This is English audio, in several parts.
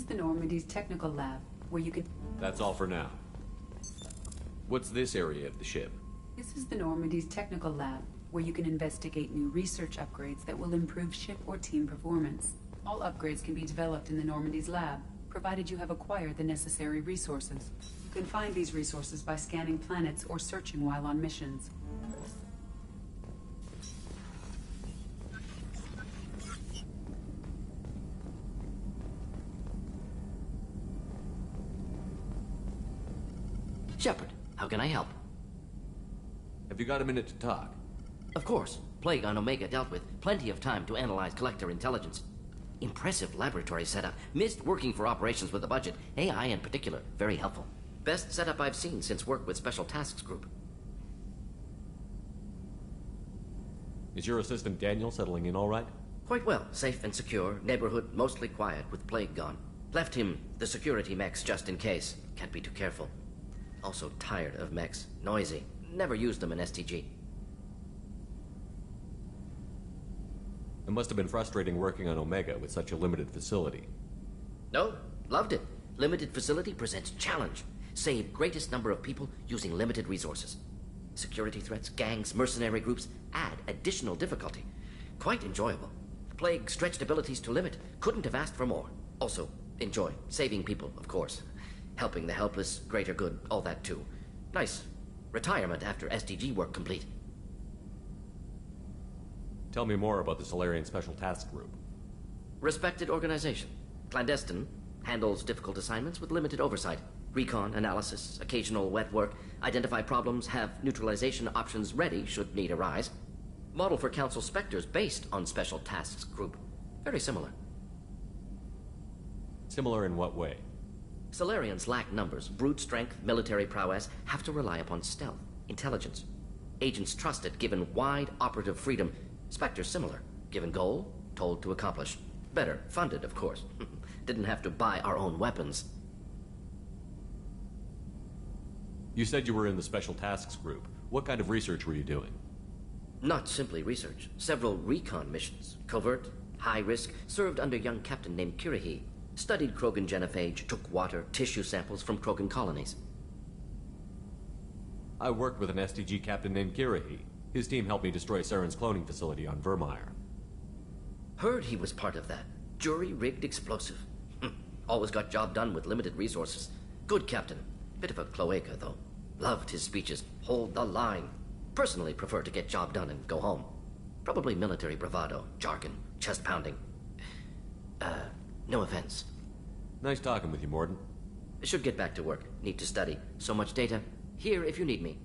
the Normandy's technical lab, where you can... That's all for now. What's this area of the ship? This is the Normandy's technical lab, where you can investigate new research upgrades that will improve ship or team performance. All upgrades can be developed in the Normandy's lab, provided you have acquired the necessary resources. You can find these resources by scanning planets or searching while on missions. Shepard, how can I help? Have you got a minute to talk? Of course. Plague on Omega dealt with. Plenty of time to analyze collector intelligence. Impressive laboratory setup. Missed working for operations with a budget. AI in particular. Very helpful. Best setup I've seen since work with Special Tasks Group. Is your assistant Daniel settling in all right? Quite well. Safe and secure. Neighborhood mostly quiet with Plague gone. Left him the security mechs just in case. Can't be too careful. Also tired of mechs. Noisy. Never used them in STG. It must have been frustrating working on Omega with such a limited facility. No, loved it. Limited facility presents challenge. Save greatest number of people using limited resources. Security threats, gangs, mercenary groups add additional difficulty. Quite enjoyable. Plague stretched abilities to limit. Couldn't have asked for more. Also, enjoy. Saving people, of course. Helping the helpless, greater good, all that too. Nice. Retirement after SDG work complete. Tell me more about the Solarian Special Task Group. Respected organization. Clandestine. Handles difficult assignments with limited oversight. Recon, analysis, occasional wet work. Identify problems, have neutralization options ready should need arise. Model for Council Spectres based on Special Tasks Group. Very similar. Similar in what way? Solarians lack numbers, brute strength, military prowess, have to rely upon stealth, intelligence. Agents trusted, given wide operative freedom. Spectres similar, given goal, told to accomplish. Better, funded, of course. Didn't have to buy our own weapons. You said you were in the Special Tasks Group. What kind of research were you doing? Not simply research. Several recon missions. Covert, high risk, served under young captain named Kirihi. Studied Krogan genophage, took water, tissue samples from Krogan colonies. I worked with an STG captain named Kirihi. His team helped me destroy Saren's cloning facility on Vermeer. Heard he was part of that. Jury-rigged explosive. Always got job done with limited resources. Good captain. Bit of a cloaca, though. Loved his speeches. Hold the line. Personally prefer to get job done and go home. Probably military bravado, jargon, chest pounding. No offense. Nice talking with you, Morden. Should get back to work. Need to study. So much data. Here if you need me.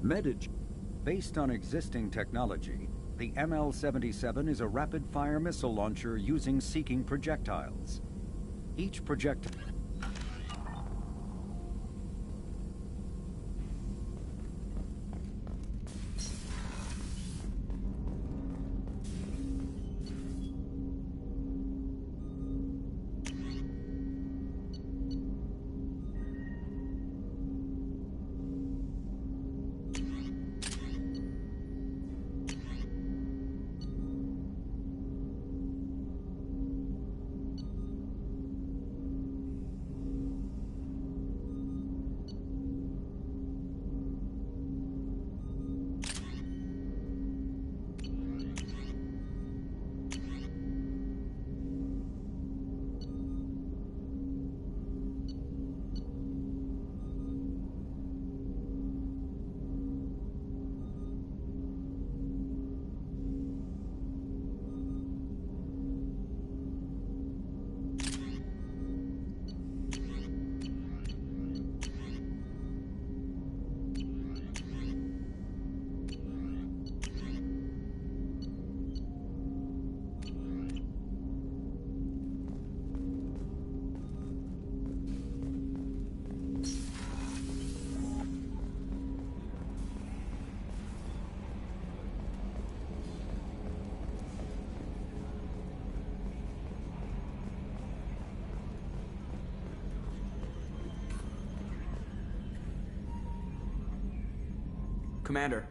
Medij. Based on existing technology, the ML-77 is a rapid-fire missile launcher using seeking projectiles. Each projectile... Commander,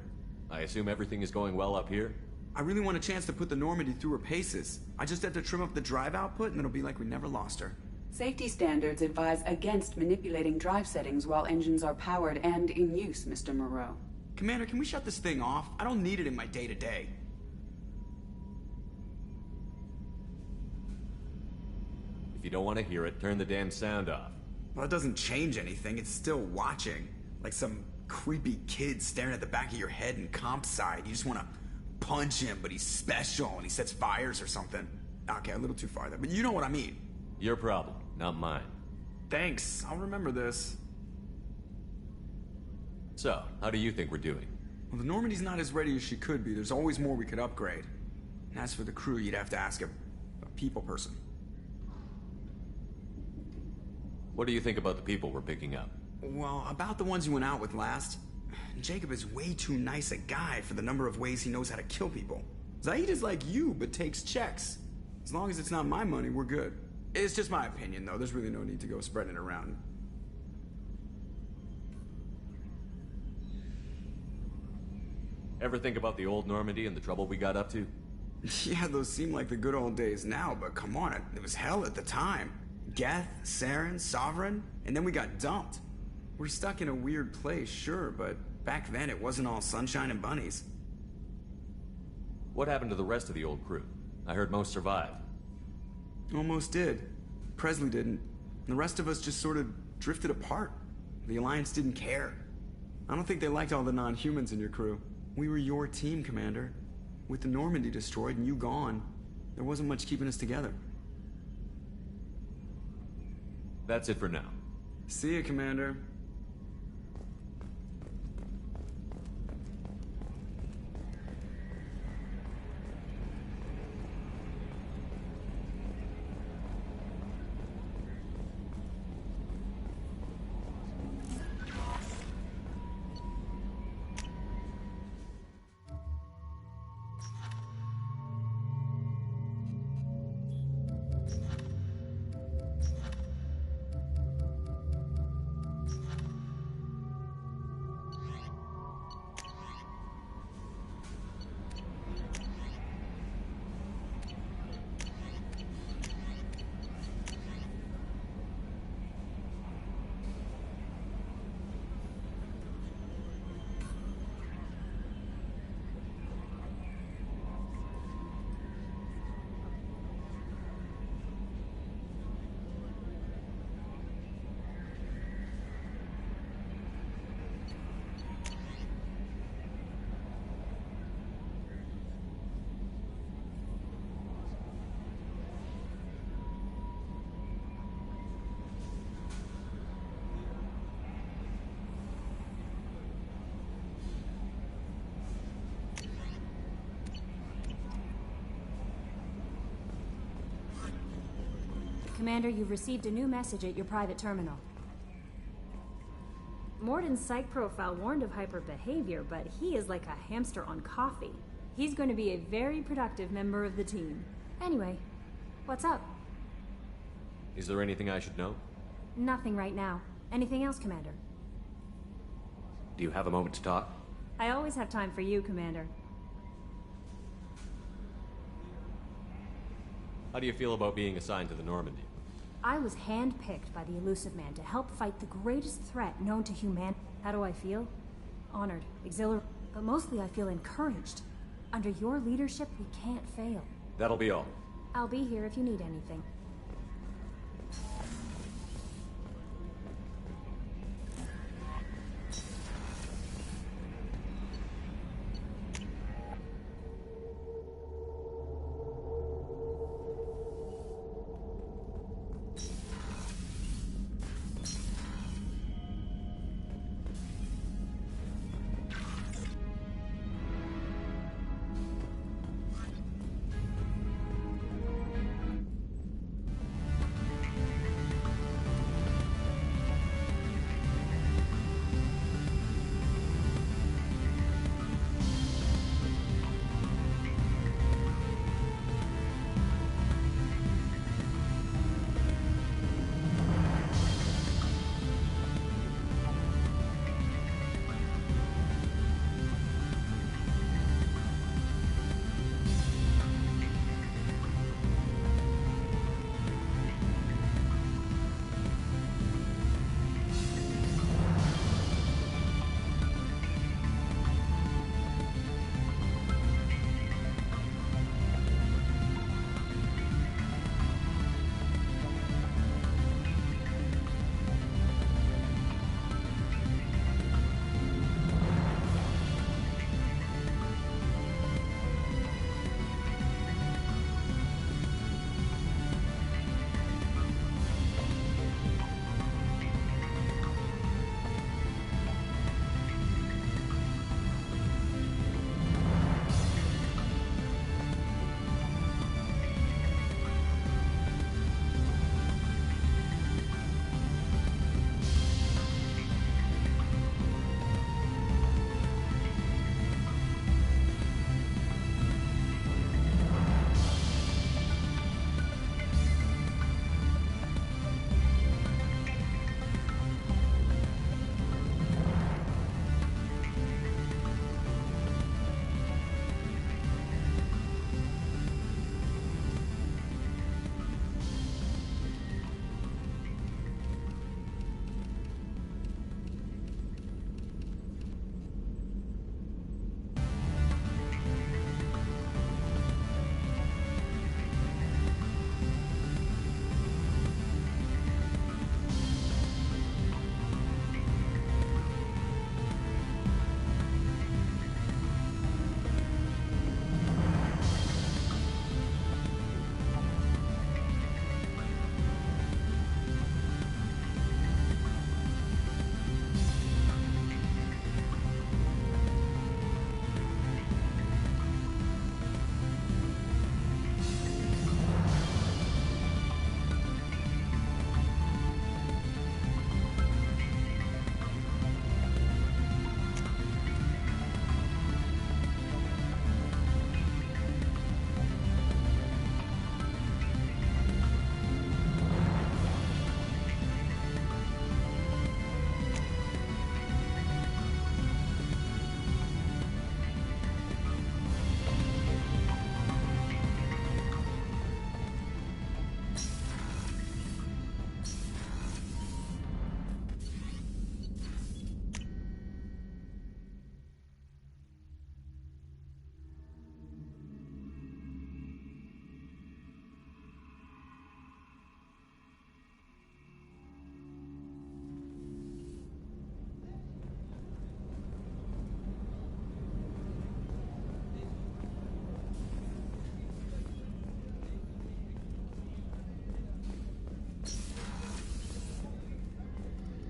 I assume everything is going well up here? I really want a chance to put the Normandy through her paces. I just have to trim up the drive output and it'll be like we never lost her. Safety standards advise against manipulating drive settings while engines are powered and in use, Mr. Moreau. Commander, can we shut this thing off? I don't need it in my day-to-day. If you don't want to hear it, turn the damn sound off. Well, it doesn't change anything. It's still watching. Like some creepy kid staring at the back of your head in comp side. You just want to punch him, but he's special and he sets fires or something. Okay, a little too far there, but you know what I mean. Your problem, not mine. Thanks, I'll remember this. So, how do you think we're doing? Well, the Normandy's not as ready as she could be. There's always more we could upgrade. And as for the crew, you'd have to ask a people person. What do you think about the people we're picking up? Well, about the ones you went out with last. Jacob is way too nice a guy for the number of ways he knows how to kill people. Zaid is like you, but takes checks. As long as it's not my money, we're good. It's just my opinion, though. There's really no need to go spreading it around. Ever think about the old Normandy and the trouble we got up to? Yeah, those seem like the good old days now, but come on, it was hell at the time. Geth, Saren, Sovereign, and then we got dumped. We're stuck in a weird place, sure, but back then it wasn't all sunshine and bunnies. What happened to the rest of the old crew? I heard most survived. Almost did. Presley didn't. The rest of us just sort of drifted apart. The Alliance didn't care. I don't think they liked all the non-humans in your crew. We were your team, Commander. With the Normandy destroyed and you gone, there wasn't much keeping us together. That's it for now. See ya, Commander. Commander, you've received a new message at your private terminal. Morden's psych profile warned of hyperbehavior, but he is like a hamster on coffee. He's going to be a very productive member of the team. Anyway, what's up? Is there anything I should know? Nothing right now. Anything else, Commander? Do you have a moment to talk? I always have time for you, Commander. How do you feel about being assigned to the Normandy? I was handpicked by the Elusive Man to help fight the greatest threat known to humanity. How do I feel? Honored, exhilarated, but mostly I feel encouraged. Under your leadership, we can't fail. That'll be all. I'll be here if you need anything.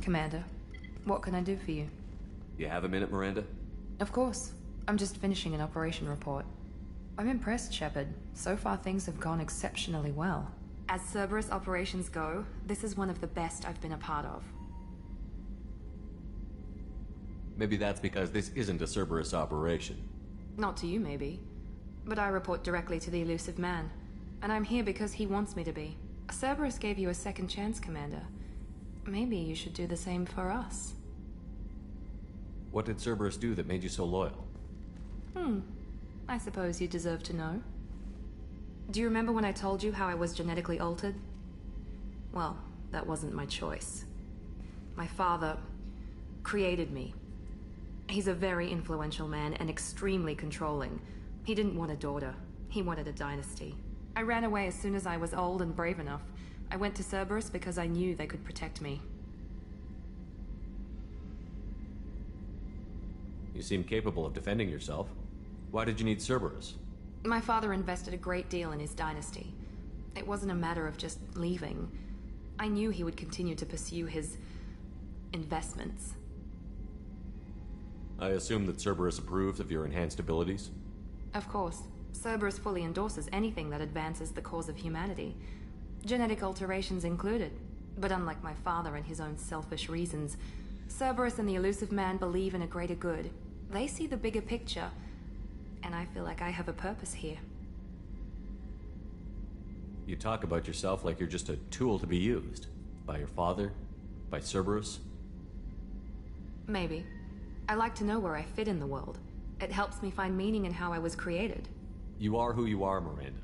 Commander, what can I do for you? You have a minute, Miranda? Of course. I'm just finishing an operation report. I'm impressed, Shepard. So far things have gone exceptionally well. As Cerberus operations go, this is one of the best I've been a part of. Maybe that's because this isn't a Cerberus operation. Not to you, maybe. But I report directly to the elusive man. And I'm here because he wants me to be. Cerberus gave you a second chance, Commander. Maybe you should do the same for us. What did Cerberus do that made you so loyal? I suppose you deserve to know. Do you remember when I told you how I was genetically altered? Well, that wasn't my choice. My father created me. He's a very influential man and extremely controlling. He didn't want a daughter. He wanted a dynasty. I ran away as soon as I was old and brave enough. I went to Cerberus because I knew they could protect me. You seem capable of defending yourself. Why did you need Cerberus? My father invested a great deal in his dynasty. It wasn't a matter of just leaving. I knew he would continue to pursue his investments. I assume that Cerberus approves of your enhanced abilities? Of course. Cerberus fully endorses anything that advances the cause of humanity. Genetic alterations included. But unlike my father and his own selfish reasons, Cerberus and the elusive man believe in a greater good. They see the bigger picture, and I feel like I have a purpose here. You talk about yourself like you're just a tool to be used. By your father? By Cerberus? Maybe. I like to know where I fit in the world. It helps me find meaning in how I was created. You are who you are, Miranda.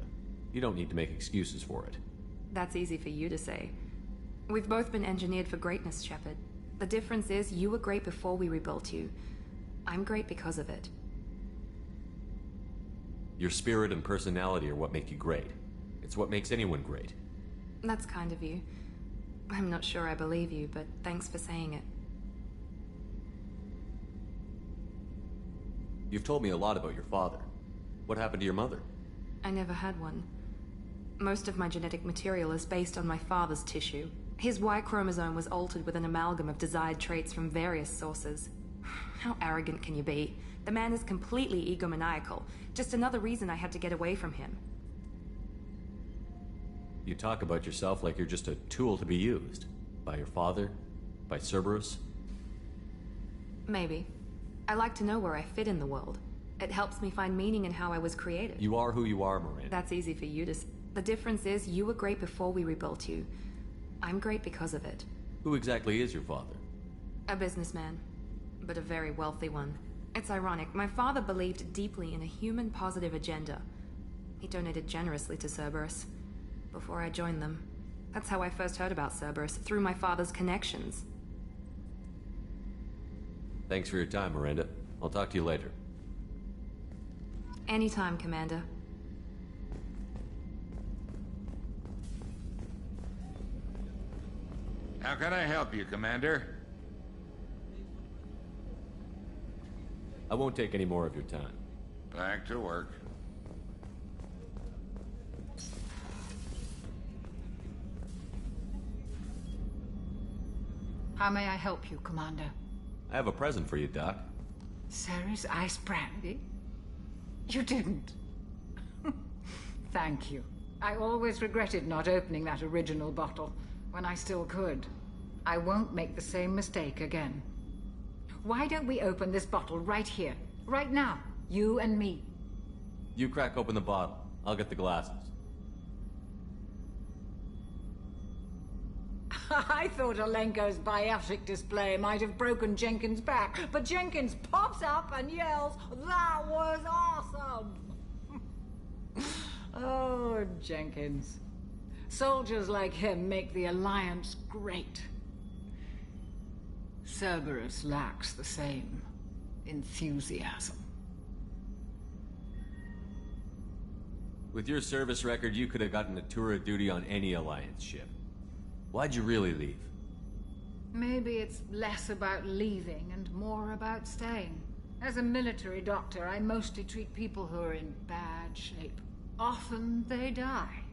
You don't need to make excuses for it. That's easy for you to say. We've both been engineered for greatness, Shepard. The difference is you were great before we rebuilt you. I'm great because of it. Your spirit and personality are what make you great. It's what makes anyone great. That's kind of you. I'm not sure I believe you, but thanks for saying it. You've told me a lot about your father. What happened to your mother? I never had one. Most of my genetic material is based on my father's tissue. His Y chromosome was altered with an amalgam of desired traits from various sources. How arrogant can you be? The man is completely egomaniacal. Just another reason I had to get away from him. You talk about yourself like you're just a tool to be used. By your father? By Cerberus? Maybe. I like to know where I fit in the world. It helps me find meaning in how I was created. You are who you are, Miranda. That's easy for you to say. The difference is you were great before we rebuilt you. I'm great because of it. Who exactly is your father? A businessman, but a very wealthy one. It's ironic. My father believed deeply in a human-positive agenda. He donated generously to Cerberus before I joined them. That's how I first heard about Cerberus, through my father's connections. Thanks for your time, Miranda. I'll talk to you later. Anytime, Commander. How can I help you, Commander? I won't take any more of your time. Back to work. How may I help you, Commander? I have a present for you, Doc. Ceres ice brandy? You didn't. Thank you. I always regretted not opening that original bottle when I still could. I won't make the same mistake again. Why don't we open this bottle right here, right now, you and me? You crack open the bottle. I'll get the glasses. I thought Alenko's biotic display might have broken Jenkins' back, but Jenkins pops up and yells, "That was awesome!" Oh, Jenkins. Soldiers like him make the Alliance great. Cerberus lacks the same enthusiasm. With your service record, you could have gotten a tour of duty on any Alliance ship. Why'd you really leave? Maybe it's less about leaving and more about staying. As a military doctor, I mostly treat people who are in bad shape. Often they die.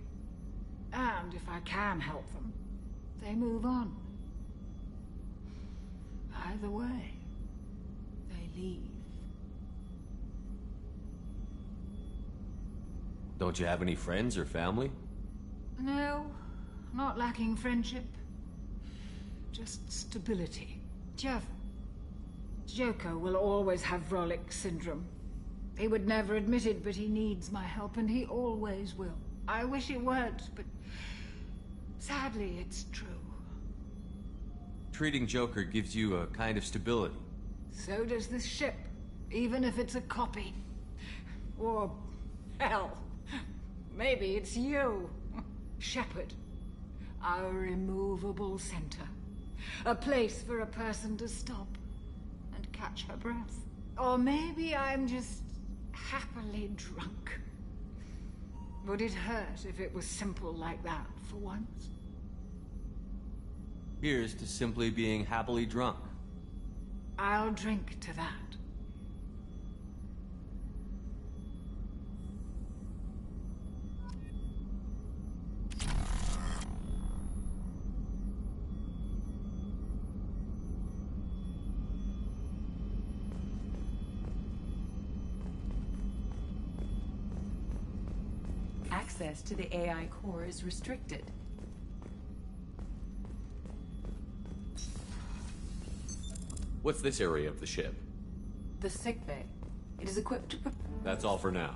And if I can help them, they move on. Either way, they leave. Don't you have any friends or family? No, not lacking friendship. Just stability. Jeff, Joker will always have Vrolic syndrome. He would never admit it, but he needs my help, and he always will. I wish it weren't, but sadly, it's true. Treating Joker gives you a kind of stability. So does this ship, even if it's a copy. Or, hell, maybe it's you, Shepard. Our immovable center. A place for a person to stop and catch her breath. Or maybe I'm just happily drunk. Would it hurt if it was simple like that for once? Here's to simply being happily drunk. I'll drink to that. Access to the AI core is restricted. What's this area of the ship? The sickbay. It is equipped to... That's all for now.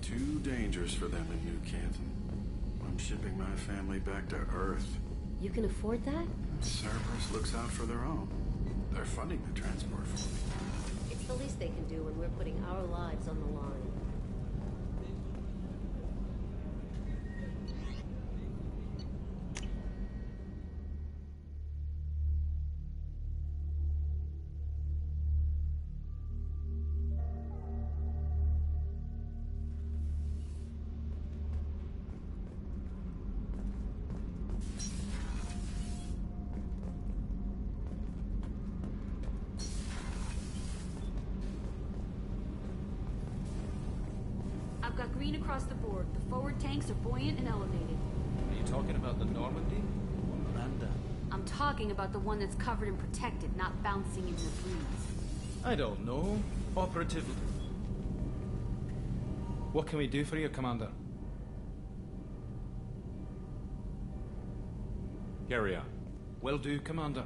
Too dangerous for them in New Canton. I'm shipping my family back to Earth. You can afford that? Cerberus looks out for their own. They're funding the transport for me. It's the least they can do when we're putting our lives on the line. I've got green across the board. The forward tanks are buoyant and elevated. Are you talking about the Normandy? Or Miranda? I'm talking about the one that's covered and protected, not bouncing in the breeze. I don't know. Operative... What can we do for you, Commander? Carry on. Will do, Commander.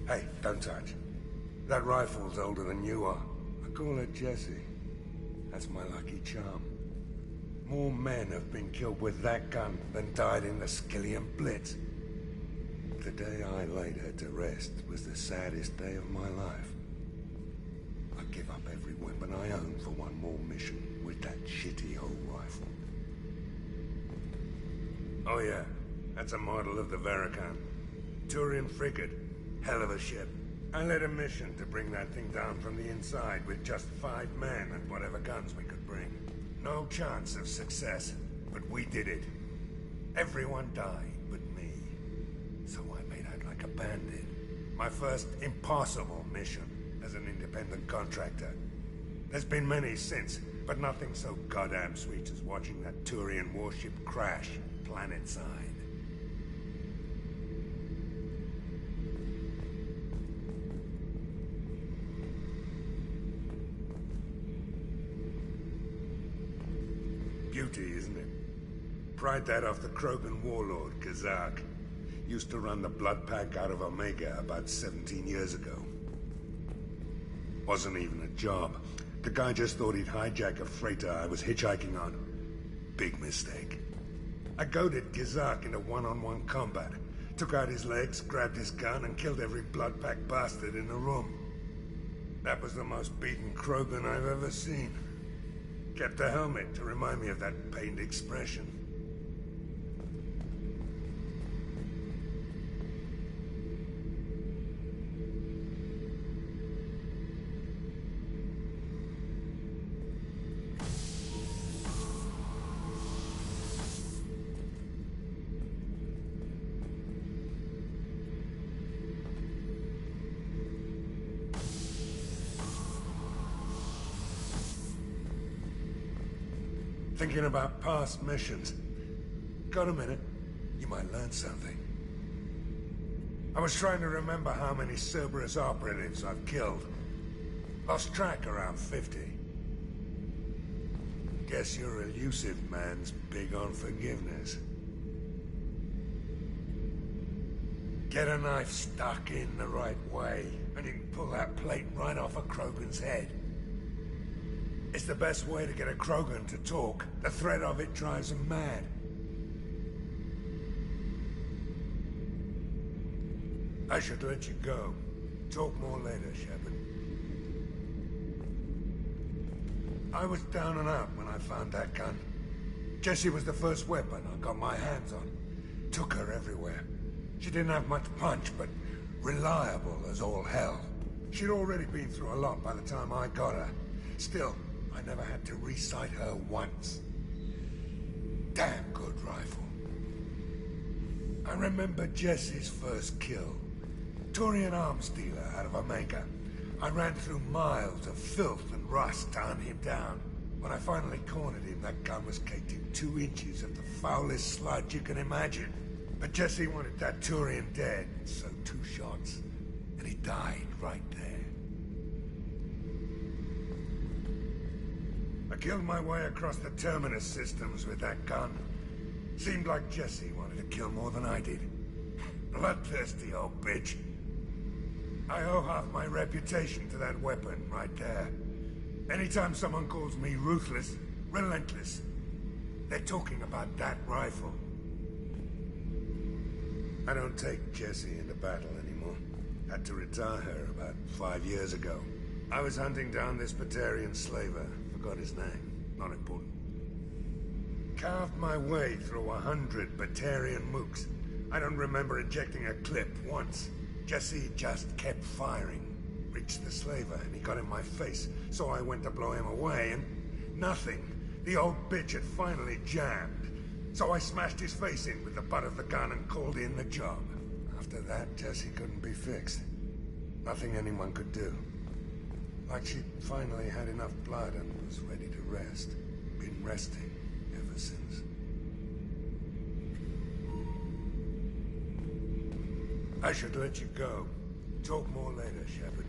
Hey, don't touch. That rifle's older than you are. I call it Jesse. That's my lucky charm. More men have been killed with that gun than died in the Skillian Blitz. The day I laid her to rest was the saddest day of my life. I give up every weapon I own for one more mission with that shitty old rifle. Oh yeah, that's a model of the Veracon. Turian frigate. Hell of a ship. I led a mission to bring that thing down from the inside with just 5 men and whatever guns we could bring. No chance of success, but we did it. Everyone died but me. So I made out like a bandit. My first impossible mission as an independent contractor. There's been many since, but nothing so goddamn sweet as watching that Turian warship crash planet-side. beauty, isn't it? Pried that off the Krogan warlord, Kazak. Used to run the Blood Pack out of Omega about 17 years ago. Wasn't even a job. The guy just thought he'd hijack a freighter I was hitchhiking on. Big mistake. I goaded Kazak into one-on-one combat. Took out his legs, grabbed his gun, and killed every Blood Pack bastard in the room. That was the most beaten Krogan I've ever seen. Kept a helmet to remind me of that pained expression. Thinking about past missions. Got a minute? You might learn something. I was trying to remember how many Cerberus operatives I've killed. Lost track around 50. Guess your elusive man's big on forgiveness. Get a knife stuck in the right way, and you can pull that plate right off a Krogan's head. It's the best way to get a Krogan to talk. The threat of it drives him mad. I should let you go. Talk more later, Shepard. I was down and out when I found that gun. Jessie was the first weapon I got my hands on. Took her everywhere. She didn't have much punch, but reliable as all hell. She'd already been through a lot by the time I got her. Still, I never had to re-sight her once. Damn good rifle. I remember Jessie's first kill. Turian arms dealer out of Omega. I ran through miles of filth and rust to hunt him down. When I finally cornered him, that gun was caked in 2 inches of the foulest sludge you can imagine. But Jessie wanted that Turian dead, so 2 shots, and he died right there. I killed my way across the Terminus systems with that gun. Seemed like Jessie wanted to kill more than I did. Bloodthirsty old bitch. I owe half my reputation to that weapon right there. Anytime someone calls me ruthless, relentless, they're talking about that rifle. I don't take Jessie into battle anymore. Had to retire her about 5 years ago. I was hunting down this Batarian slaver. Forgot his name. Not important. Carved my way through 100 Batarian mooks. I don't remember ejecting a clip once. Jessie just kept firing. Reached the slaver and he got in my face, so I went to blow him away and nothing. The old bitch had finally jammed. So I smashed his face in with the butt of the gun and called in the job. After that, Jessie couldn't be fixed. Nothing anyone could do. Like she'd finally had enough blood and was ready to rest. Been resting ever since. I should let you go. Talk more later, Shepard.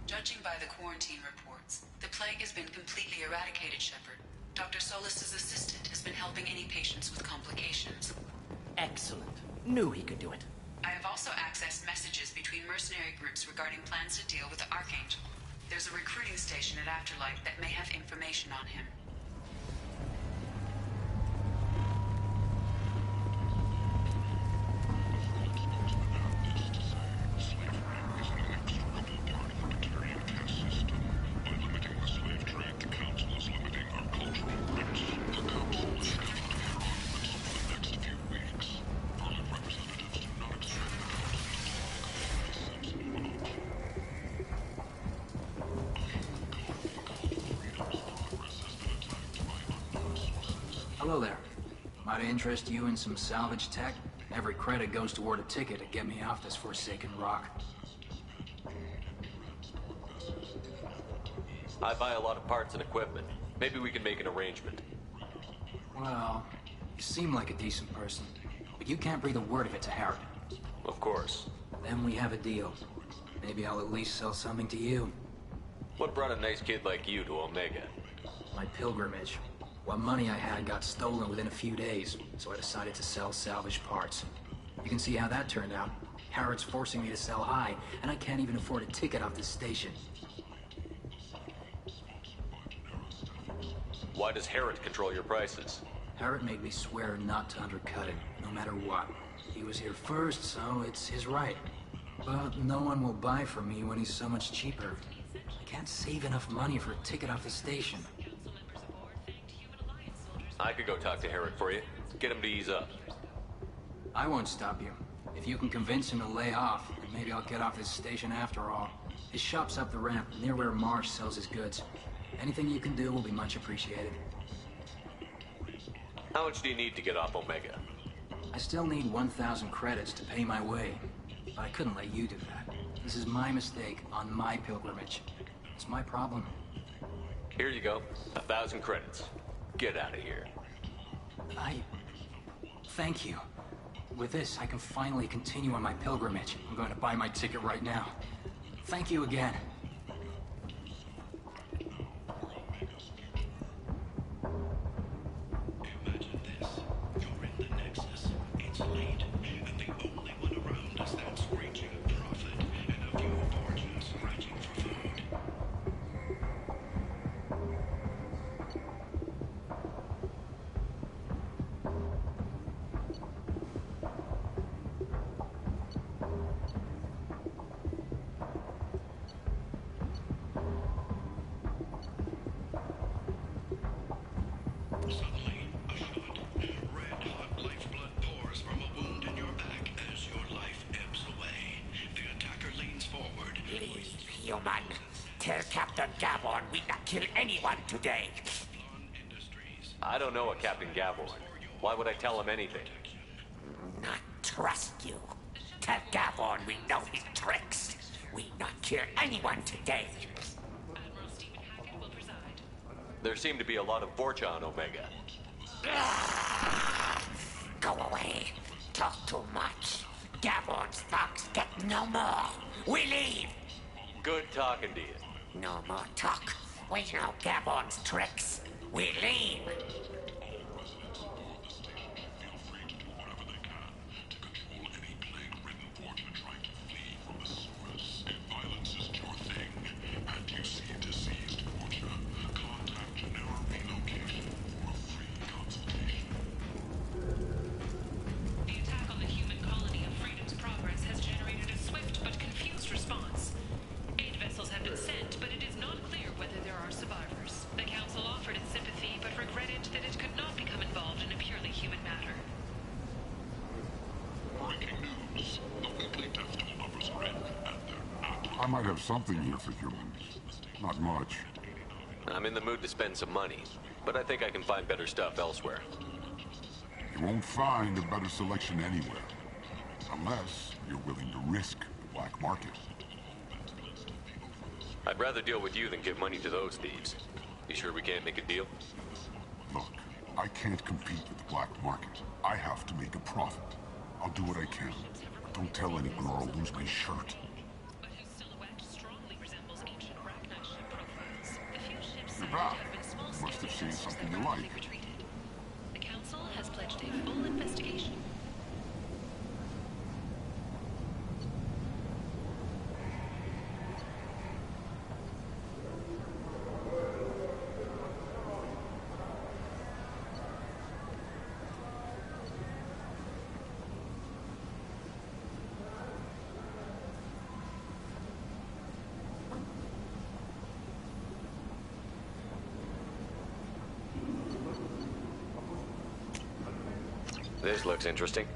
Judging by the quarantine reports, the plague has been completely eradicated, Shepard. Dr. Solis's assistant has been helping any patients with complications. Excellent. Knew he could do it. I have also accessed messages between mercenary groups regarding plans to deal with the Archangel. There's a recruiting station at Afterlife that may have information on him. Hello there. Might I interest you in some salvage tech? Every credit goes toward a ticket to get me off this forsaken rock. I buy a lot of parts and equipment. Maybe we can make an arrangement. Well, you seem like a decent person, but you can't breathe a word of it to Harrod. Of course. Then we have a deal. Maybe I'll at least sell something to you. What brought a nice kid like you to Omega? My pilgrimage. What money I had got stolen within a few days, so I decided to sell salvaged parts. You can see how that turned out. Harrod's forcing me to sell high, and I can't even afford a ticket off this station. Why does Harrod control your prices? Harrod made me swear not to undercut him, no matter what. He was here first, so it's his right. But no one will buy from me when he's so much cheaper. I can't save enough money for a ticket off the station. I could go talk to Harrod for you. Get him to ease up. I won't stop you. If you can convince him to lay off, then maybe I'll get off this station after all. His shop's up the ramp, near where Marsh sells his goods. Anything you can do will be much appreciated. How much do you need to get off Omega? I still need 1,000 credits to pay my way. But I couldn't let you do that. This is my mistake on my pilgrimage. It's my problem. Here you go. 1,000 credits. Get out of here. Thank you. With this, I can finally continue on my pilgrimage. I'm going to buy my ticket right now. Thank you again. Imagine this. You're in the Nexus. It's late, and the only one around is that screeching prophet and a few porches scratching for food. Suddenly, a shot. Red-hot lifeblood pours from a wound in your back as your life ebbs away. The attacker leans forward. Please, human. Tell Captain Gavon we not kill anyone today. I don't know a Captain Gavorn. Why would I tell him anything? Not trust you. Tell Gavon we know his tricks. We not kill anyone today. There seem to be a lot of Vorcha on Omega. Go away. Talk too much. Gavon's thugs get no more. We leave. Good talking to you. No more talk. We know Gavon's tricks. We leave. I might have something here for humans. Not much. I'm in the mood to spend some money, but I think I can find better stuff elsewhere. You won't find a better selection anywhere. Unless you're willing to risk the black market. I'd rather deal with you than give money to those thieves. You sure we can't make a deal? Look, I can't compete with the black market. I have to make a profit. I'll do what I can. But don't tell anyone or I'll lose my shirt. Too bad. You must have seen something you like. The Council has pledged a full investigation. This looks interesting.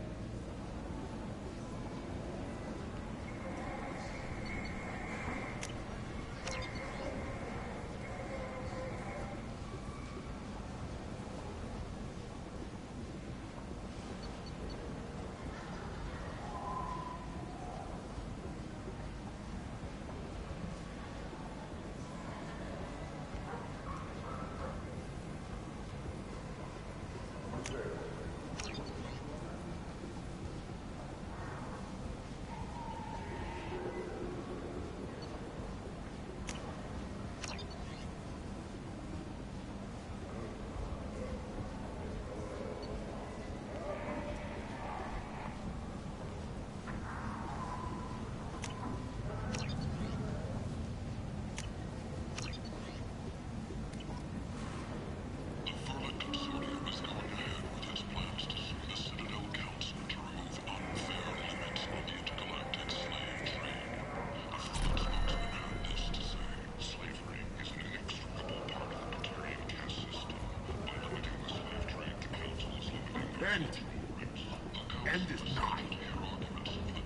End is nigh.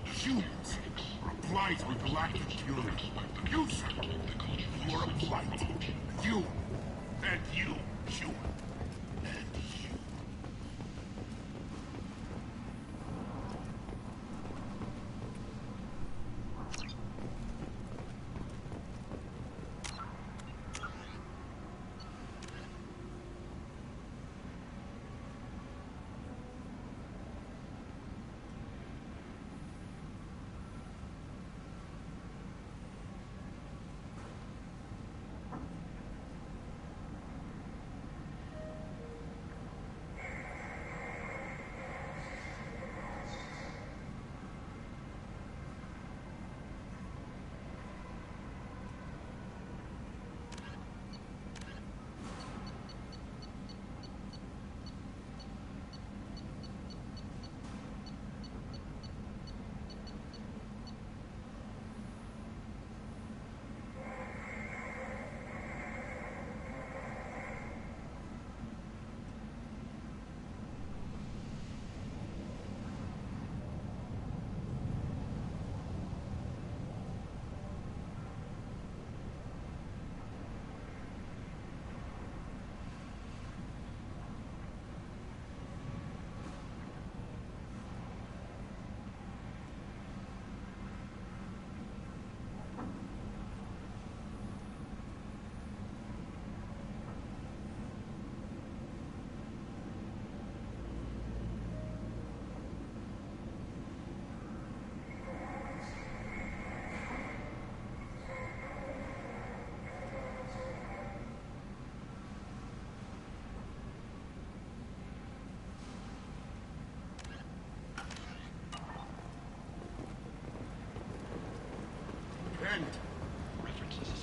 Humans are a blight on galactic fury. You, sir, you are a blight. You, and you, human.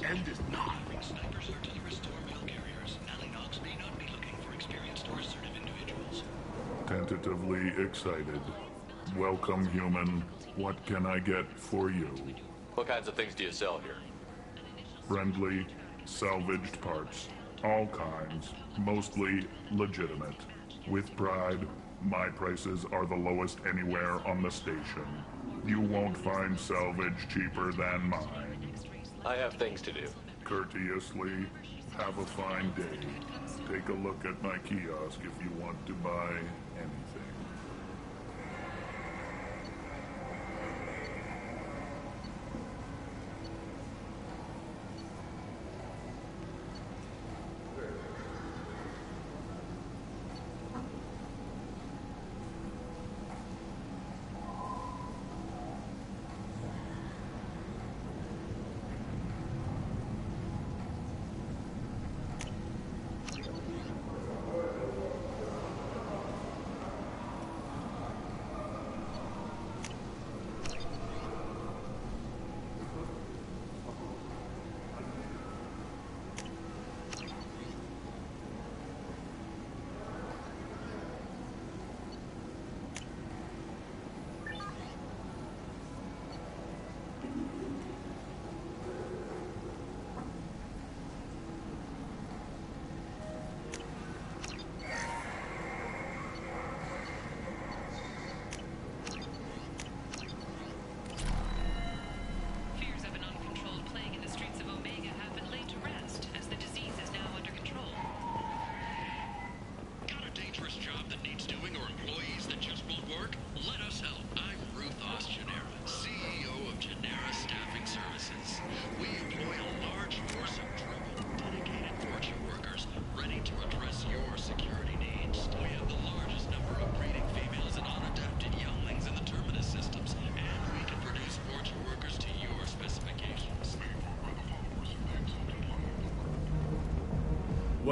End is nigh. Snipers, artillerists, or mail carriers. Alley-nogs may not be looking for experienced or assertive individuals. Tentatively excited. Welcome, human. What can I get for you? What kinds of things do you sell here? Friendly, salvaged parts. All kinds. Mostly legitimate. With pride, my prices are the lowest anywhere on the station. You won't find salvage cheaper than mine. I have things to do. Courteously, have a fine day. Take a look at my kiosk if you want to buy anything.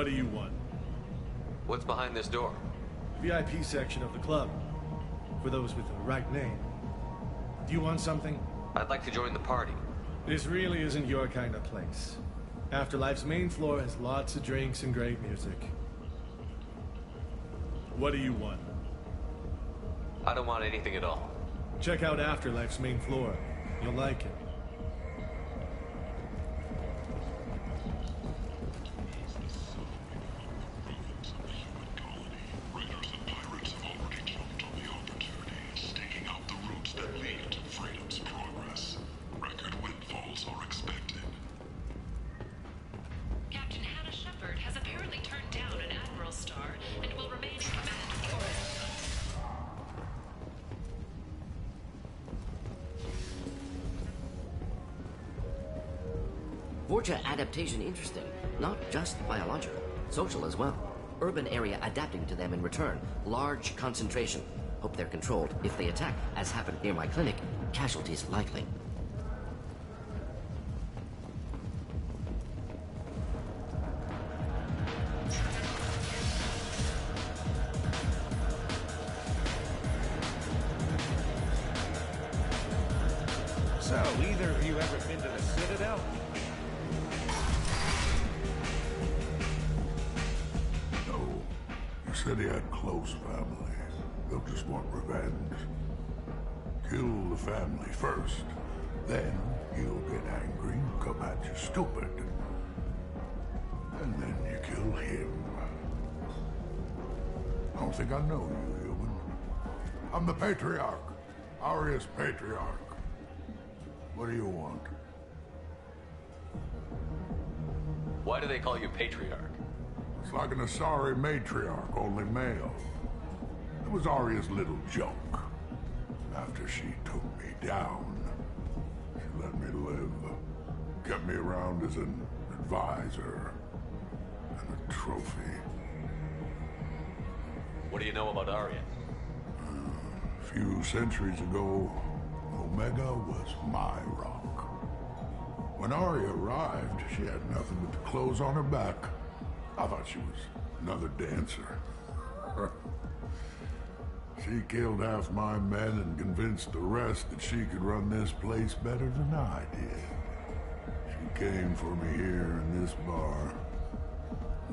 What do you want? What's behind this door? VIP section of the club. For those with the right name. Do you want something? I'd like to join the party. This really isn't your kind of place. Afterlife's main floor has lots of drinks and great music. What do you want? I don't want anything at all. Check out Afterlife's main floor. You'll like it. Captain Hannah Shepard has apparently turned down an Admiral star and will remain in command of the Order. Vorcha adaptation interesting. Not just biological, social as well. Urban area adapting to them in return. Large concentration. Hope they're controlled. If they attack, as happened near my clinic, casualties likely. So, either of you ever been to the Citadel? No. You said he had close family. They'll just want revenge. Kill the family first. Then he'll get angry and come at you stupid. And then you kill him. I don't think I know you, human. I'm the Patriarch. Aria's Patriarch. What do you want? Why do they call you Patriarch? It's like an Asari matriarch, only male. It was Aria's little joke. After she took me down, she let me live. Kept me around as an advisor and a trophy. What do you know about Arya? A few centuries ago, Omega was my rock. When Arya arrived, she had nothing but the clothes on her back. I thought she was another dancer. She killed half my men and convinced the rest that she could run this place better than I did. She came for me here in this bar.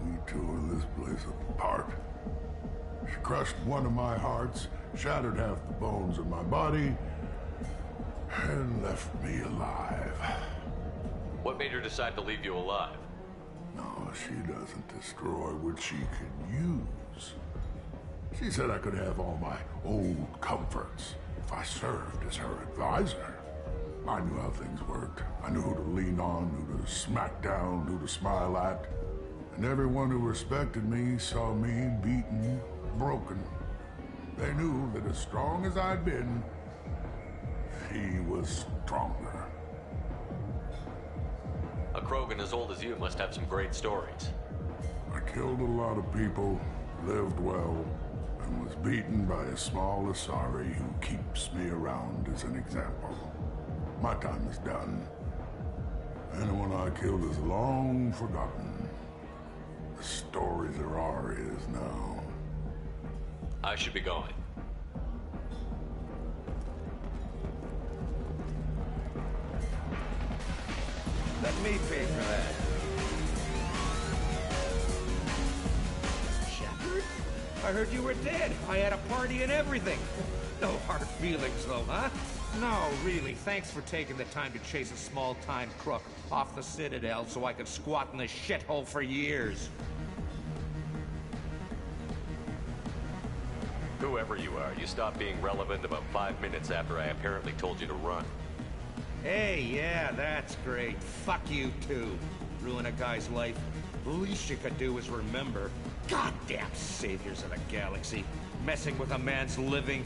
We tore this place apart. She crushed one of my hearts, shattered half the bones in my body, and left me alive. What made her decide to leave you alive? No, she doesn't destroy what she can use. She said I could have all my old comforts if I served as her advisor. I knew how things worked. I knew who to lean on, who to smack down, who to smile at. And everyone who respected me saw me beaten, broken. They knew that as strong as I'd been, she was stronger. A Krogan as old as you must have some great stories. I killed a lot of people, lived well, and was beaten by a small Asari who keeps me around as an example. My time is done. Anyone I killed is long forgotten. The stories are Arya's now. I should be going. Let me pay for that. Shepard? I heard you were dead. I had a party and everything. No hard feelings, though, huh? No, really. Thanks for taking the time to chase a small-time crook off the Citadel so I could squat in this shithole for years. Whoever you are, you stopped being relevant about 5 minutes after I apparently told you to run. Hey, yeah, that's great. Fuck you, too. Ruin a guy's life. The least you could do is remember. Goddamn saviors of the galaxy. Messing with a man's living.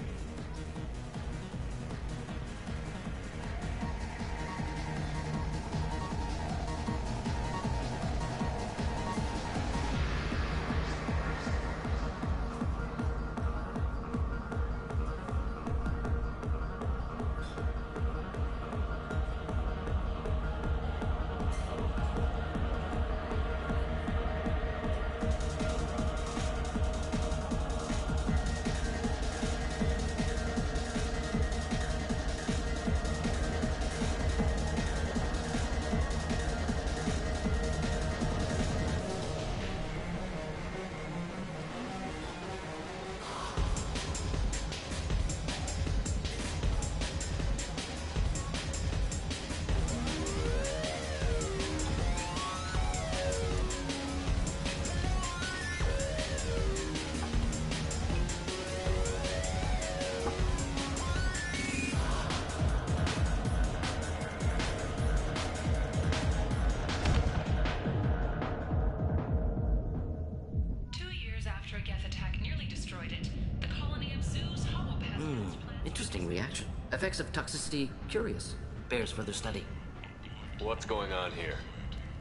Interesting reaction. Effects of toxicity, curious. Bears further study. What's going on here?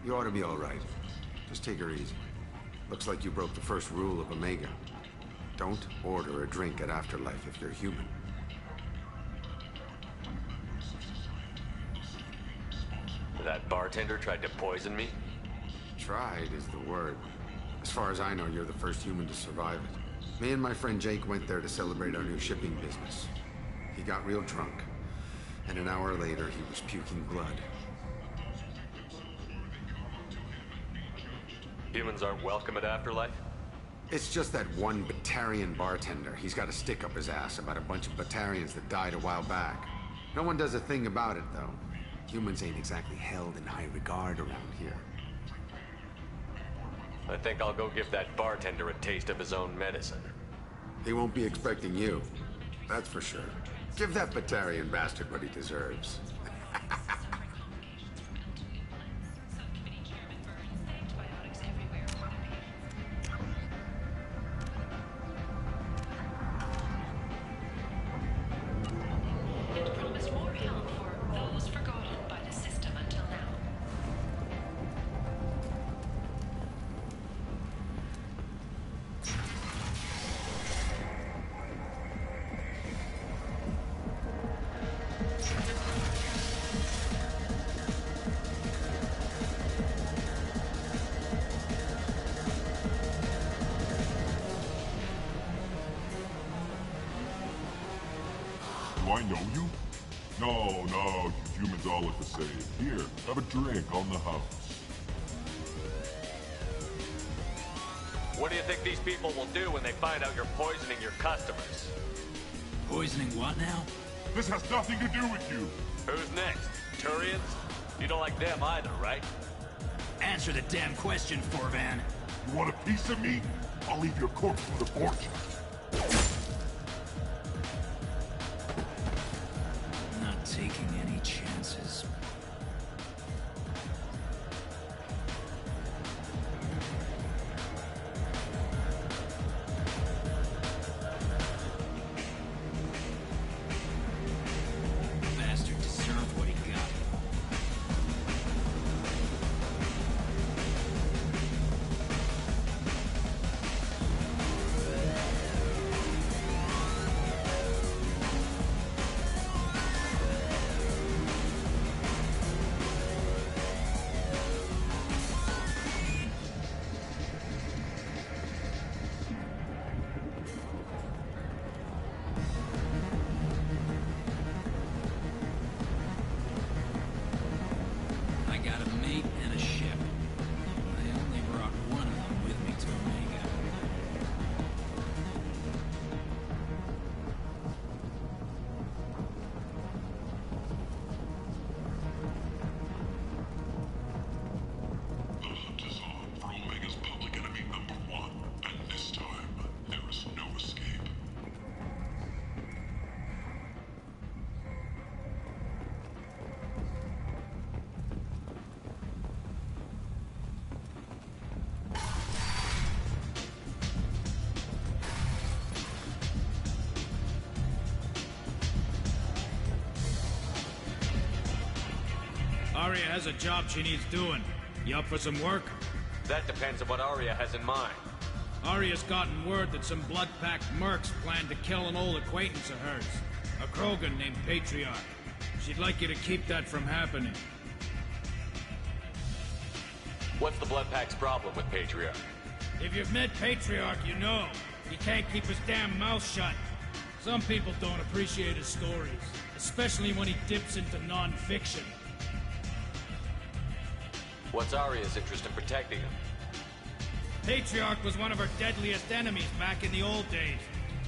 You ought to be all right. Just take her easy. Looks like you broke the first rule of Omega. Don't order a drink at Afterlife if you're human. That bartender tried to poison me? Tried is the word. As far as I know, you're the first human to survive it. Me and my friend Jake went there to celebrate our new shipping business. He got real drunk, and an hour later he was puking blood. Humans aren't welcome at Afterlife? It's just that one Batarian bartender. He's got a stick up his ass about a bunch of Batarians that died a while back. No one does a thing about it, though. Humans ain't exactly held in high regard around here. I think I'll go give that bartender a taste of his own medicine. He won't be expecting you. That's for sure. Give that Batarian bastard what he deserves. It promised more help for those forgotten by the system until now. Do I know you? No, you humans all look the same. Here, have a drink on the house. What do you think these people will do when they find out you're poisoning your customers? Poisoning what now? This has nothing to do with you. Who's next? Turians? You don't like them either, right? Answer the damn question, Forvan. You want a piece of me? I'll leave your corpse with a fortune. Not taking any chances. Bastard deserved what he got. I got a mate and a ship. I only brought one of them with me to Omega. The hunt is on for Omega's public enemy #1, and this time, there is no escape. Arya has a job she needs doing. You up for some work? That depends on what Arya has in mind. Arya's gotten word that some blood-packed mercs plan to kill an old acquaintance of hers. A Krogan named Patriarch. She'd like you to keep that from happening. What's the Bloodpack's problem with Patriarch? If you've met Patriarch, you know. He can't keep his damn mouth shut. Some people don't appreciate his stories, especially when he dips into non-fiction. What's Arya's interest in protecting him? Patriarch was one of her deadliest enemies back in the old days.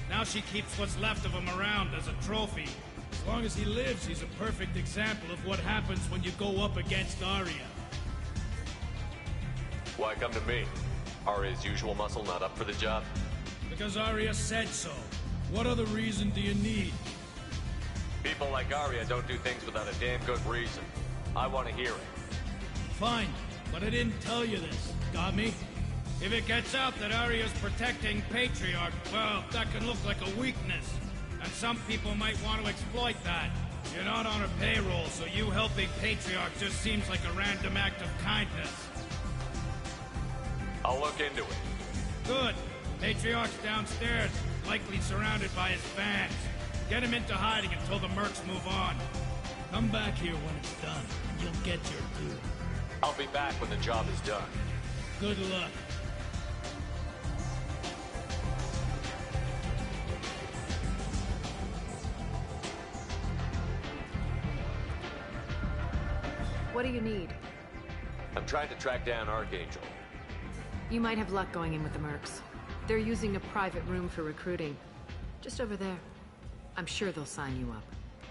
Now she keeps what's left of him around as a trophy. As long as he lives, he's a perfect example of what happens when you go up against Arya. Why come to me? Arya's usual muscle not up for the job? Because Arya said so. What other reason do you need? People like Arya don't do things without a damn good reason. I want to hear it. Fine, but I didn't tell you this. Got me? If it gets out that Arya's protecting Patriarch, well, that can look like a weakness. And some people might want to exploit that. You're not on a payroll, so you helping Patriarch just seems like a random act of kindness. I'll look into it. Good. Patriarch's downstairs, likely surrounded by his fans. Get him into hiding until the mercs move on. Come back here when it's done. You'll get your due. I'll be back when the job is done. Good luck. What do you need? I'm trying to track down Archangel. You might have luck going in with the mercs. They're using a private room for recruiting. Just over there. I'm sure they'll sign you up.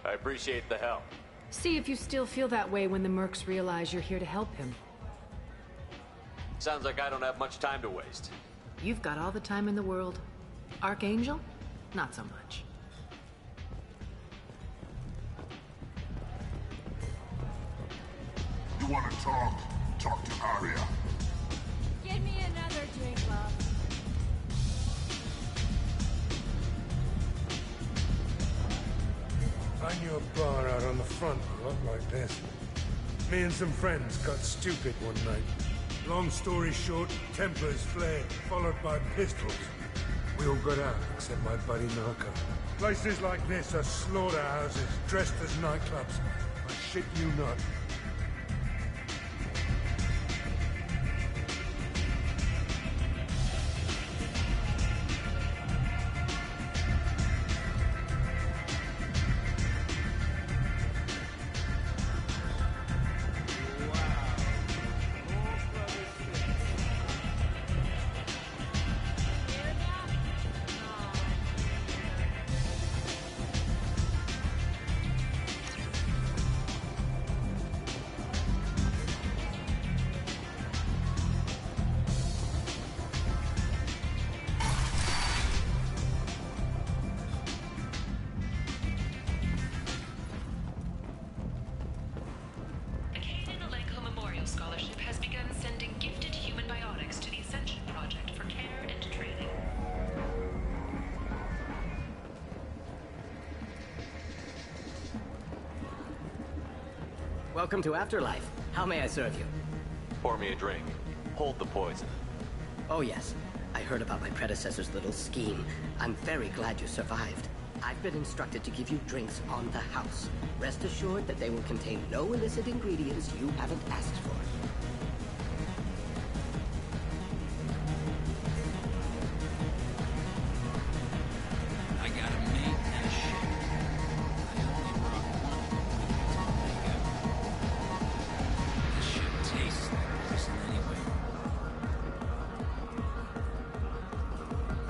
I appreciate the help. See if you still feel that way when the mercs realize you're here to help him. Sounds like I don't have much time to waste. You've got all the time in the world. Archangel? Not so much. You want to talk? Talk to Arya. Give me another drink, Bob. I knew a bar out on the front, a lot like this. Me and some friends got stupid one night. Long story short, Templars flared, followed by pistols. We all got out, except my buddy Narco. Places like this are slaughterhouses, dressed as nightclubs. I shit you not. Welcome to Afterlife. How may I serve you? Pour me a drink. Hold the poison. Oh yes. I heard about my predecessor's little scheme. I'm very glad you survived. I've been instructed to give you drinks on the house. Rest assured that they will contain no illicit ingredients you haven't asked for. I got a mate and a ship. I only brought one. This ship tastes like poison anyway.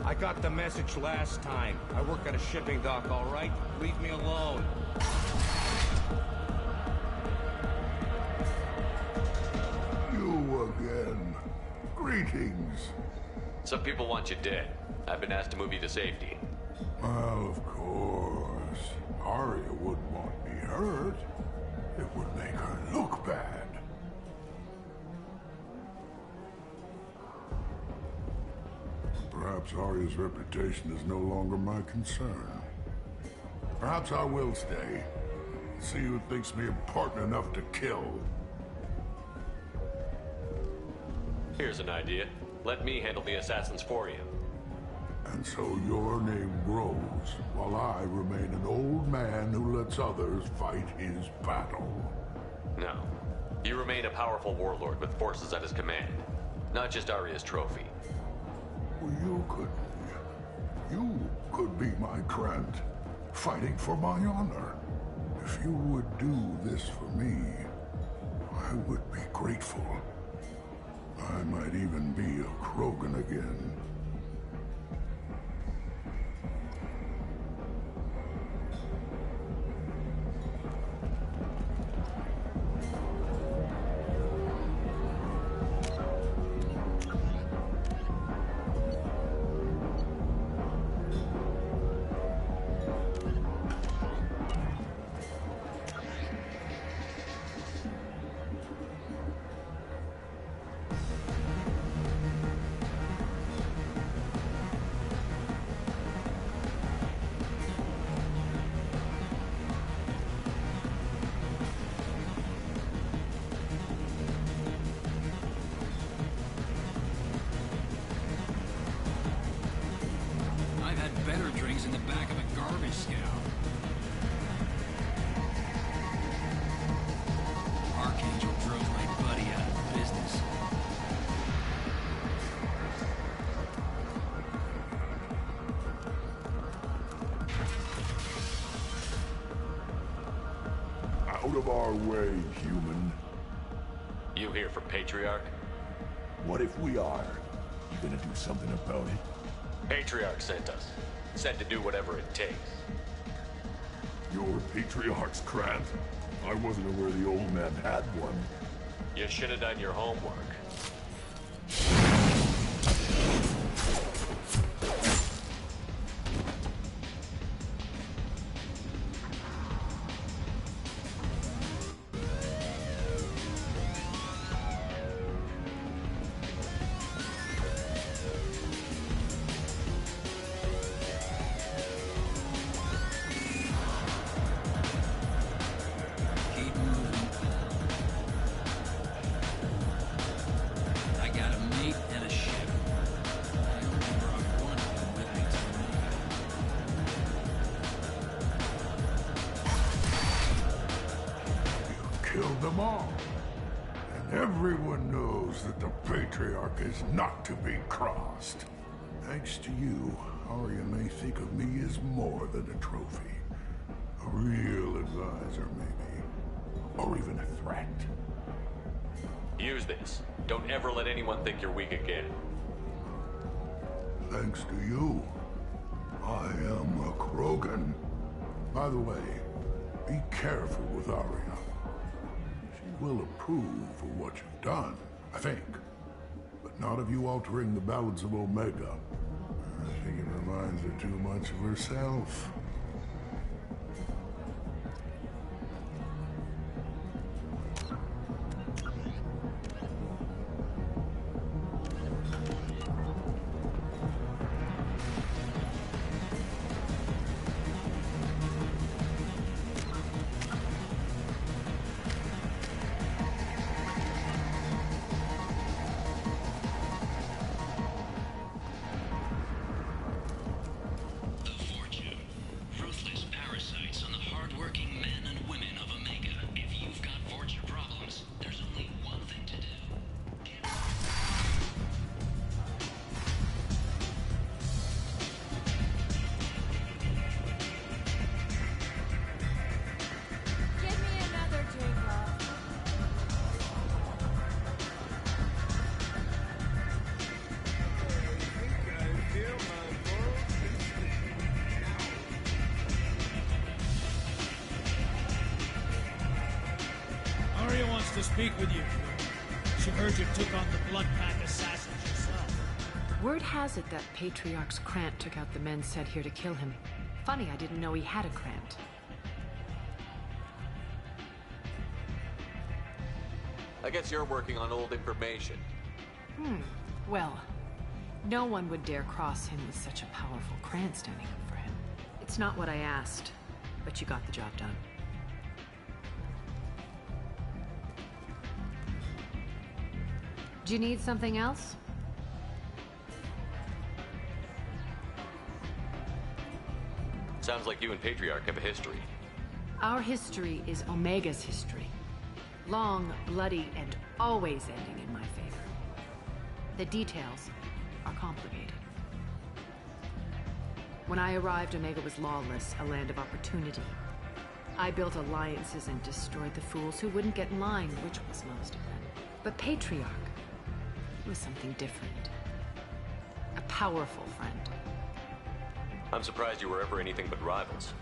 I got the message last time. I work at a shipping dock, all right? Leave me alone. You again. Greetings. Some people want you dead. I've been asked to move you to safety. Well, of course. Arya wouldn't want me hurt. It would make her look bad. Perhaps Arya's reputation is no longer my concern. Perhaps I will stay. See who thinks me important enough to kill. Here's an idea. Let me handle the assassins for you. And so your name grows, while I remain an old man who lets others fight his battle. No. You remain a powerful warlord with forces at his command. Not just Arya's trophy. Well, you could be my Krent, fighting for my honor. If you would do this for me, I would be grateful. I might even be a Krogan again. Out of our way, human. You here for Patriarch? What if we are? You gonna do something about it? Patriarch sent us. Said to do whatever it takes. Your Patriarch's Grant? I wasn't aware the old man had one. You should have done your homework. Killed them all. And everyone knows that the Patriarch is not to be crossed. Thanks to you, Arya may think of me as more than a trophy. A real advisor, maybe. Or even a threat. Use this. Don't ever let anyone think you're weak again. Thanks to you, I am a Krogan. By the way, be careful with Arya. She will approve of what you've done, I think. But not of you altering the balance of Omega. I think it reminds her too much of herself. To speak with you. She heard you took on the Blood Pack assassins yourself. Word has it that Patriarch's Krant took out the men sent here to kill him. Funny, I didn't know he had a Krant. I guess you're working on old information. Well, no one would dare cross him with such a powerful Krant standing up for him. It's not what I asked, but you got the job done. Do you need something else? Sounds like you and Patriarch have a history. Our history is Omega's history. Long, bloody, and always ending in my favor. The details are complicated. When I arrived, Omega was lawless, a land of opportunity. I built alliances and destroyed the fools who wouldn't get in line, which was most of them. But Patriarch was something different. A powerful friend. I'm surprised you were ever anything but rivals.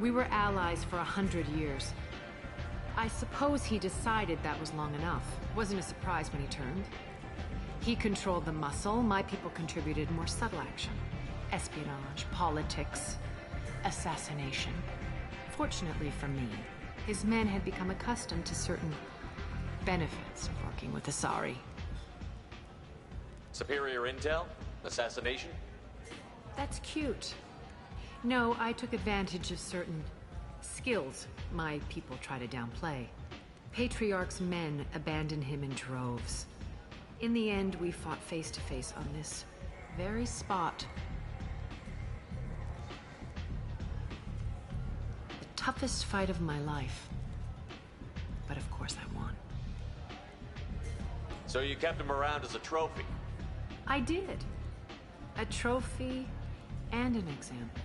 We were allies for 100 years. I suppose he decided that was long enough. Wasn't a surprise when he turned. He controlled the muscle, my people contributed more subtle action. Espionage, politics, assassination. Fortunately for me, his men had become accustomed to certain benefits of working with Asari. Superior intel? Assassination? That's cute. No, I took advantage of certain skills my people try to downplay. Patriarch's men abandoned him in droves. In the end, we fought face to face on this very spot. The toughest fight of my life. But of course I won. So you kept him around as a trophy? I did. A trophy and an example.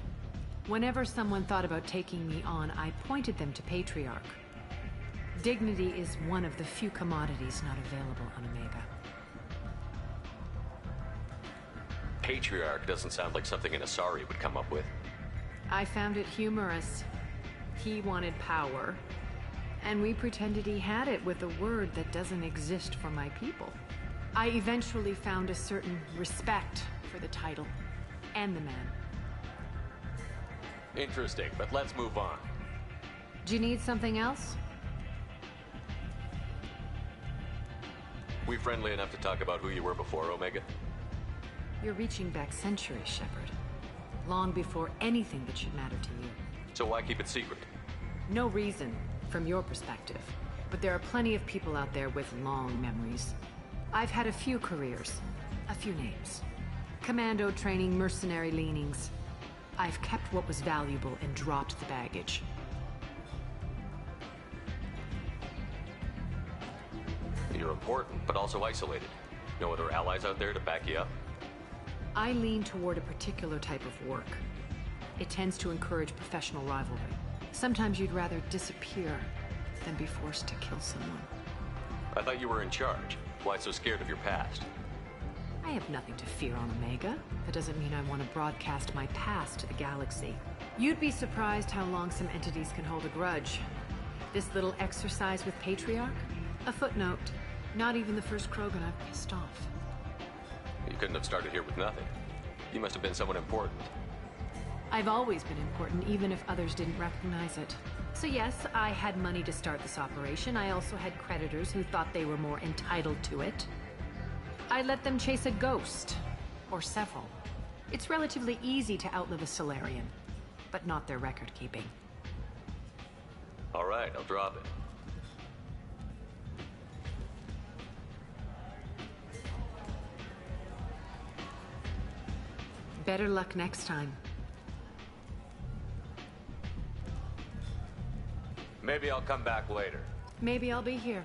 Whenever someone thought about taking me on, I pointed them to Patriarch. Dignity is one of the few commodities not available on Omega. Patriarch doesn't sound like something an Asari would come up with. I found it humorous. He wanted power, and we pretended he had it with a word that doesn't exist for my people. I eventually found a certain respect for the title and the man. Interesting, but let's move on. Do you need something else? We friendly enough to talk about who you were before, Omega? You're reaching back centuries, Shepard. Long before anything that should matter to you. So why keep it secret? No reason, from your perspective. But there are plenty of people out there with long memories. I've had a few careers, a few names. Commando training, mercenary leanings. I've kept what was valuable and dropped the baggage. You're important, but also isolated. No other allies out there to back you up? I lean toward a particular type of work. It tends to encourage professional rivalry. Sometimes you'd rather disappear than be forced to kill someone. I thought you were in charge. Why so scared of your past? I have nothing to fear on Omega. That doesn't mean I want to broadcast my past to the galaxy. You'd be surprised how long some entities can hold a grudge. This little exercise with Patriarch? A footnote. Not even the first Krogan I've pissed off. You couldn't have started here with nothing. You must have been someone important. I've always been important, even if others didn't recognize it. So yes, I had money to start this operation. I also had creditors who thought they were more entitled to it. I let them chase a ghost. Or several. It's relatively easy to outlive a Solarian, but not their record-keeping. All right, I'll drop it. Better luck next time. Maybe I'll come back later. Maybe I'll be here.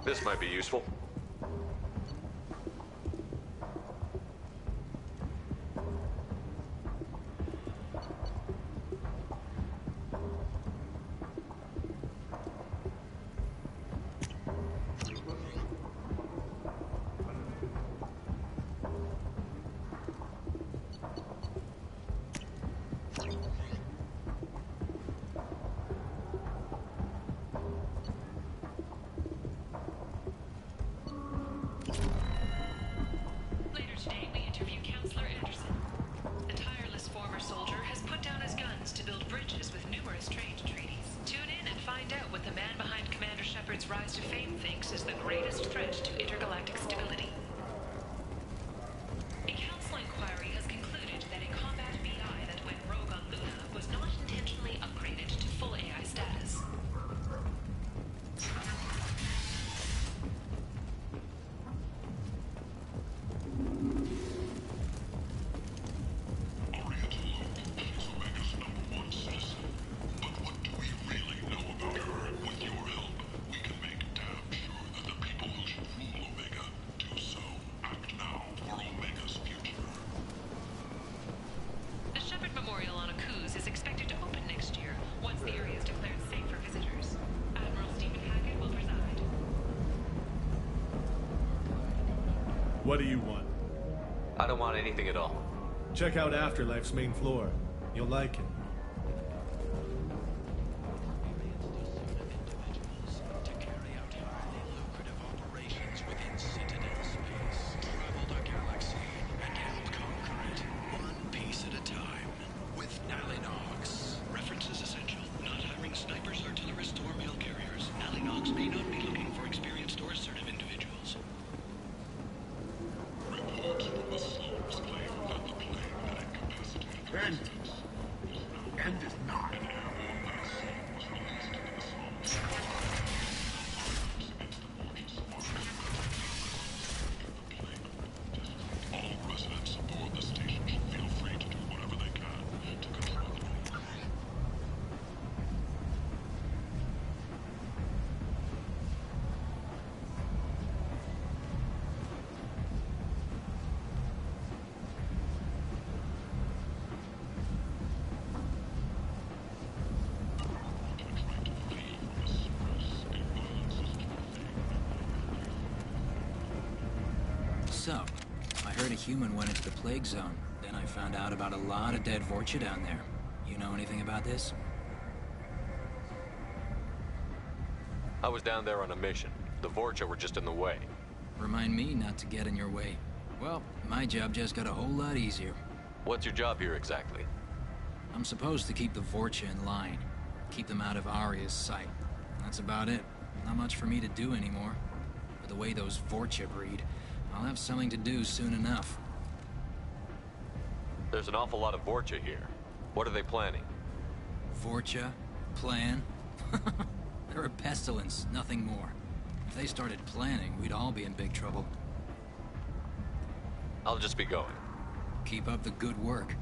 This might be useful. What do you want? I don't want anything at all. Check out Afterlife's main floor. You'll like it. End is not. All residents aboard the station feel free to do whatever they can to control the room. So, I heard a human went into the plague zone. Then I found out about a lot of dead Vorcha down there. You know anything about this? I was down there on a mission. The Vorcha were just in the way. Remind me not to get in your way. Well, my job just got a whole lot easier. What's your job here exactly? I'm supposed to keep the Vorcha in line. Keep them out of Arya's sight. That's about it. Not much for me to do anymore. With the way those Vorcha breed, I'll have something to do soon enough. There's an awful lot of Vorcha here. What are they planning? Vorcha? Plan? They're a pestilence, nothing more. If they started planning, we'd all be in big trouble. I'll just be going. Keep up the good work.